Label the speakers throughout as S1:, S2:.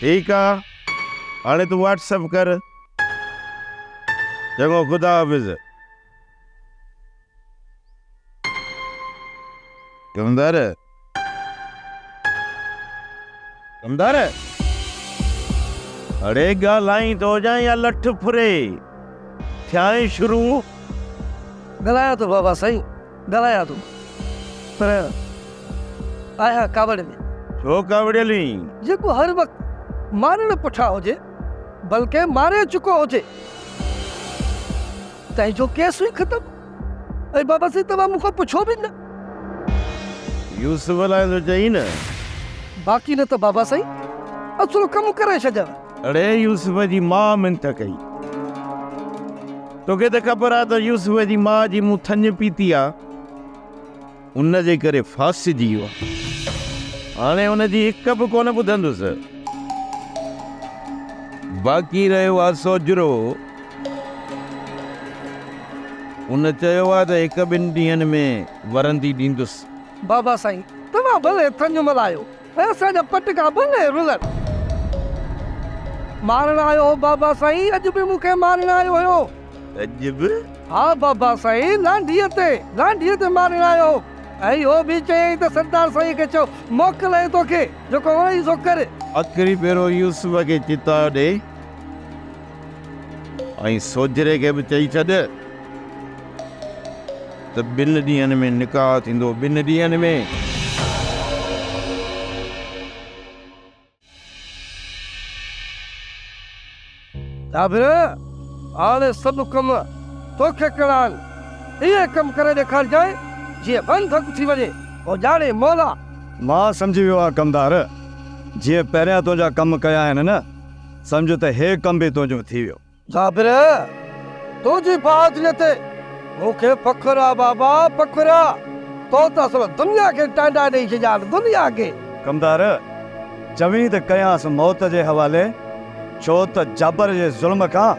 S1: ठीक है, हाणे तू व्हाट्सएप कर। चङो, खुदा हाफिज़। कमदार अड़े ॻाल्हाई तो जाए या लठ फुरे थियाए शुरू।
S2: ॻाल्हायां थो बाबा साईं, ॻाल्हायां थो, पर आया कावड़ में।
S1: छो कावड़ियली?
S2: जेको हर वक़्तु मारण पुठियां हुजे, बल्कि मारे चुको हुजे, तंहिंजो केस ई ख़तम। ऐं बाबा साईं तव्हां मूंखां पुछो बि न।
S1: यूसुफ लाइ तो चई न।
S2: बाक़ी न त बाबा साईं असुल कमु करे छॾिया।
S1: अड़े यूसुफ जी मां मिंथ कई। तोखे त ख़बर आहे त यूसुफ जी मां जी मूं थञ पीती आहे, उन जे करे फासिजी वियो आहे। हाणे उनजी हिक बि कोन ॿुधंदुसि। बाक़ी रहियो आहे सोजरो। उन चयो आहे त हिक ॿिनि ॾींहंनि में वरंदी ॾींदुसि।
S2: बाबा साईं तव्हां भले थञ मल्हायो, ऐं असांजा पटका भले रुलनि। मारण आयो हो बाबा साईं, अॼु बि मूंखे मारण आयो हुयो।
S1: अॼु बि?
S2: हा बाबा साईं, लांढीअ ते मारण आयो। ऐं इहो बि चयईं त सरदार साईं खे चओ मोकिले तोखे, जेको वणी सो करे।
S1: आख़िरी भेरो यूसुफ खे चिता ॾे ऐं सोजरे खे बि चई छॾ त 2 ॾींहंनि में निकाह थींदो। 2 ॾींहंनि में।
S2: जाबिर, हाणे सभु कम तोखे करणा आहिनि। इहे कम करे ॾेखारिजांइ जीअं बंधक थी वञे, पोइ ॼाणे मौला।
S3: मां सम्झी वियो आहे कमदार, जीअं पहिरियां तुंहिंजा कम कया आहिनि न, सम्झ त हे कम बि तुंहिंजो थी वियो।
S2: जाबिर, तुंहिंजी बहादुरीअ ते मूंखे फ़ख्रु आहे बाबा, फ़ख्रु आहे। तो त असल दुनिया खे टांडा ॾेई छॾिया, दुनिया खे।
S3: कमदार, चवीं त कयांसि मौत जे हवाले, छो त जबर जे ज़ुल्म खां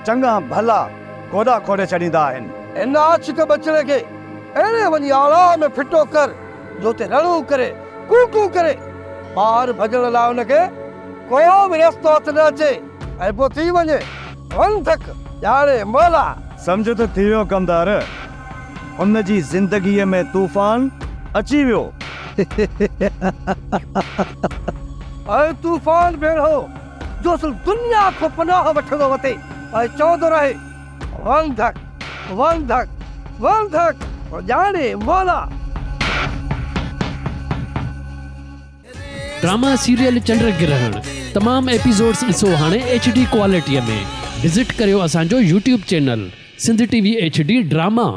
S3: चङा भला कोड़ा खोड़े छॾींदा आहिनि।
S2: इन आशिक़ बचड़े खे अहिड़े वञी आला में फिटो कर जो ते रणू करे, कूकू करे। ॿाहिरि भॼण लाइ हुनखे को बि रस्तो हथ न अचे, ऐं पोइ थी वञे बंधक। ॼाणे मौला।
S3: सम्झ त थी वियो कमदार, उन जी ज़िंदगीअ में तूफ़ान अची वियो।
S2: ऐं तूफ़ान भेड़ो जो सिर्फ़ दुनिया को पनाह वठंदो वठे ऐं चवंदो रहे बंधक बंधक बंधक। ॼाणे मौला।
S4: ड्रामा सीरियल चंड ग्रहण तमाम एपिसोड्स ॾिसो हाणे HD क्वालिटीअ में। विज़िट करियो असांजो YouTube channel Sindh TV HD drama.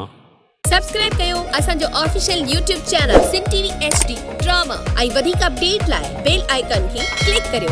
S5: Subscribe कयो असांजो official YouTube channel Sindh TV HD drama ऐं वधीक अपडेट लाइ बेल आइकन खे क्लिक करियो।